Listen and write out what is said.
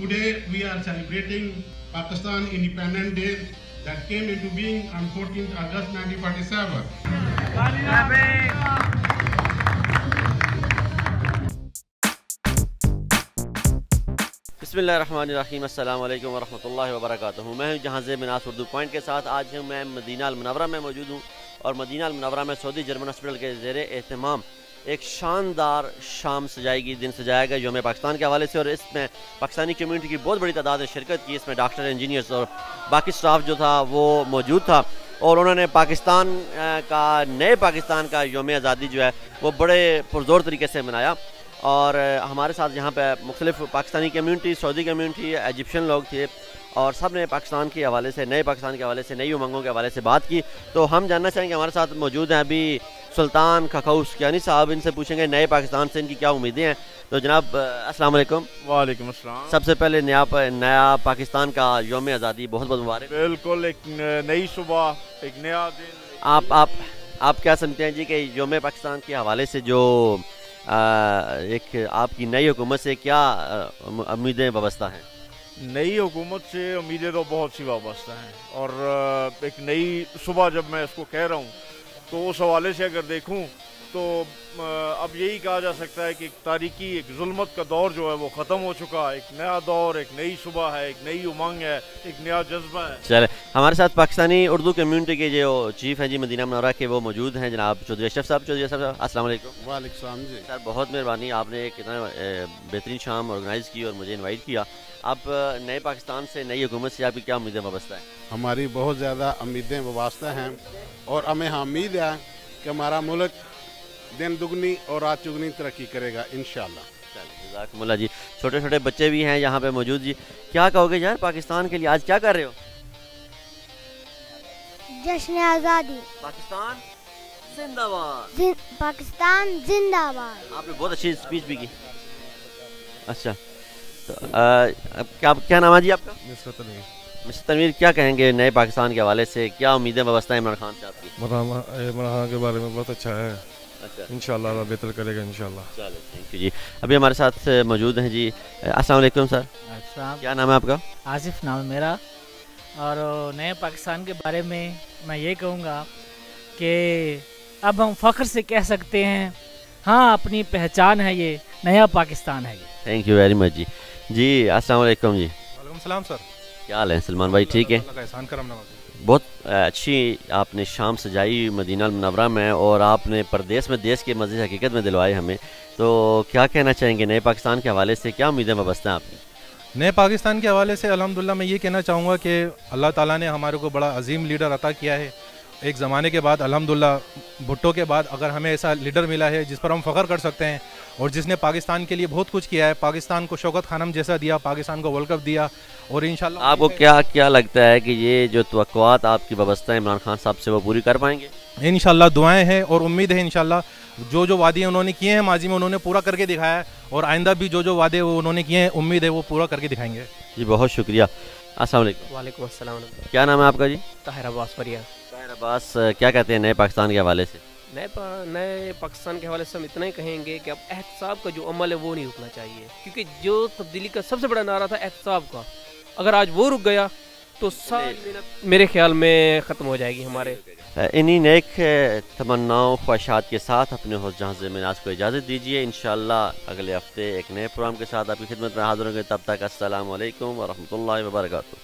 Today we are celebrating Pakistan Independence Day that came into being on 14th August 1947. बिस्मिल्लाहिर्रहमानिर्रहीम, अस्सलाम वालेकुम वरहमतुल्लाहि वबरकातुहू। मैं हूं जहाज़ मिनास उर्दू पॉइंट के साथ। आज मैं मदीना अल मुनव्वरा में मौजूद हूं और मदीना अल मुनव्वरा में सऊदी जर्मन हॉस्पिटल के ज़ेरे एहतमाम एक शानदार शाम सजाएगी, दिन सजाया गया यौम पाकिस्तान के हवाले से। और इसमें पाकिस्तानी कम्यूनिटी की बहुत बड़ी तादाद ने शिरकत की। इसमें डॉक्टर, इंजीनियर्स और बाकी स्टाफ जो था वो मौजूद था और उन्होंने पाकिस्तान का नए पाकिस्तान का यौम आज़ादी जो है वो बड़े पुरज़ोर तरीके से मनाया। और हमारे साथ यहाँ पे मुख्तलिफ Pakistani community, Saudi community, Egyptian लोग थे और सब ने पाकिस्तान के हवाले से, नए पाकिस्तान के हवाले से, नई उमंगों के हवाले से बात की। तो हम जानना चाहेंगे, हमारे साथ मौजूद हैं अभी सुल्तान खखौसकियानी साहब, इनसे पूछेंगे नए पाकिस्तान से इनकी क्या उम्मीदें हैं। तो जनाब अस्सलाम वालेकुम। वालेकुम अस्सलाम। सबसे पहले नया पाकिस्तान का यौम आज़ादी बहुत बहुत मुबारक। बिल्कुल, एक नई सुबह, एक नया दिन। आप क्या समझते हैं जी कि यौम पाकिस्तान के हवाले से जो एक आपकी नई हुकूमत से क्या उम्मीदें वाबस्ता हैं? नई हुकूमत से उम्मीदें तो बहुत सी वाबस्ता हैं और एक नई सुबह जब मैं इसको कह रहा हूँ तो उस हवाले से अगर देखूँ तो अब यही कहा जा सकता है कि एक तारीकी, एक जुल्मत का दौर जो है वो ख़त्म हो चुका है। एक नया दौर, एक नई सुबह है, एक नई उमंग है, एक नया जज्बा है। चले, हमारे साथ पाकिस्तानी उर्दू कम्यूनिटी के जो चीफ़ हैं जी मदीना मुनव्वरा के, वो मौजूद हैं जनाब चौधरी अशरफ साहब। चौधरी अशरफ साहब अस्सलाम वालेकुम। वालेकुम सलाम जी। सर बहुत मेहरबानी, आपने एक इतना बेहतरीन शाम ऑर्गेनाइज़ की और मुझे इन्वाइट किया। आप नए पाकिस्तान से, नई हुकूमत से आपकी क्या उम्मीदें वाबस्ता है? हमारी बहुत ज़्यादा उम्मीदें वाबस्ता हैं और हमें उम्मीद है कि हमारा मुल्क दिन दुगनी और रात चुगनी तरक्की करेगा इंशाल्लाह। जज़ाकुमुल्लाह जी। छोटे छोटे बच्चे भी हैं यहाँ पे मौजूद जी, क्या कहोगे यार पाकिस्तान के लिए आज क्या कर रहे हो? जश्न आज़ादी। पाकिस्तान जिंदाबाद। पाकिस्तान जिंदाबाद। आपने बहुत अच्छी स्पीच भी की। अच्छा, तो क्या नाम है जी आपका? मिस्टर तनवीर, क्या कहेंगे नए पाकिस्तान के हवाले से, क्या उम्मीदें वाबस्ता है इमरान खान से आपकी? इमरान खान के बारे में बहुत अच्छा है। अच्छा, इंशाल्लाह बेहतर करेगा इंशाल्लाह। चलो थैंक यू जी। अभी हमारे साथ मौजूद हैं जी, अस्सलाम वालेकुम सर। क्या नाम है आपका? आसिफ नाम है मेरा। और नए पाकिस्तान के बारे में मैं ये कहूँगा कि अब हम फ़ख्र से कह सकते हैं, हाँ अपनी पहचान है ये, नया पाकिस्तान है ये। थैंक यू वेरी मच जी। जी अस्सलाम वालेकुम जी। वालेकुम सलाम सर। क्या हाल है सलमान भाई? ठीक है, बहुत अच्छी आपने शाम सजाई मदीना अल मुनव्वरा में और आपने परदेश में देश के मज़े हकीकत में दिलवाए हमें। तो क्या कहना चाहेंगे नए पाकिस्तान के हवाले से, क्या उम्मीदें वाबस्ता हैं आपकी? नए पाकिस्तान के हवाले से अल्हम्दुलिल्लाह मैं ये कहना चाहूँगा कि अल्लाह ताला ने हमारे को बड़ा अजीम लीडर अता किया है। एक ज़माने के बाद अल्हम्दुलिल्लाह भुट्टो के बाद अगर हमें ऐसा लीडर मिला है जिस पर हम फ़ख्र कर सकते हैं और जिसने पाकिस्तान के लिए बहुत कुछ किया है, पाकिस्तान को शौकत खानम जैसा दिया, पाकिस्तान को वर्ल्ड कप दिया। और इंशाल्लाह आपको क्या लगता है कि ये जो तवक्कुआत आपकी वाबस्ता है इमरान खान साहब से, वो पूरी कर पाएंगे? इंशाल्लाह दुआएं हैं और उम्मीद है इंशाल्लाह जो वादे उन्होंने किए हैं माजी में उन्होंने पूरा करके दिखाया है और आइंदा भी जो वादे वो उन्होंने किए हैं उम्मीद है वो पूरा करके दिखाएंगे। जी बहुत शुक्रिया। अस्सलाम वालेकुम। वालेकुम अस्सलाम। क्या नाम है आपका जी? ताहिर अब्बास परिया। ताहिर अब्बास, क्या कहते हैं नए पाकिस्तान के हवाले से? नए पाकिस्तान के हवाले से हम इतना ही कहेंगे कि अब एहतसाब का जो अमल है वो नहीं रुकना चाहिए, क्योंकि जो तब्दीली का सबसे बड़ा नारा था एहतसाब का, अगर आज वो रुक गया तो सारी मेहनत मेरे ख्याल में ख़त्म हो जाएगी हमारे। इन्हीं नेक तमन्नाओं ख्वाहिशात के साथ अपने होस्ट जहाज़ मिनास को इजाज़त दीजिए। इंशाल्लाह अगले हफ्ते एक नए प्रोग्राम के साथ आपकी खिदमत में हाज़िर होंगे। तब तक अस्सलाम वालेकुम व रहमतुल्लाहि व बरकातुहू।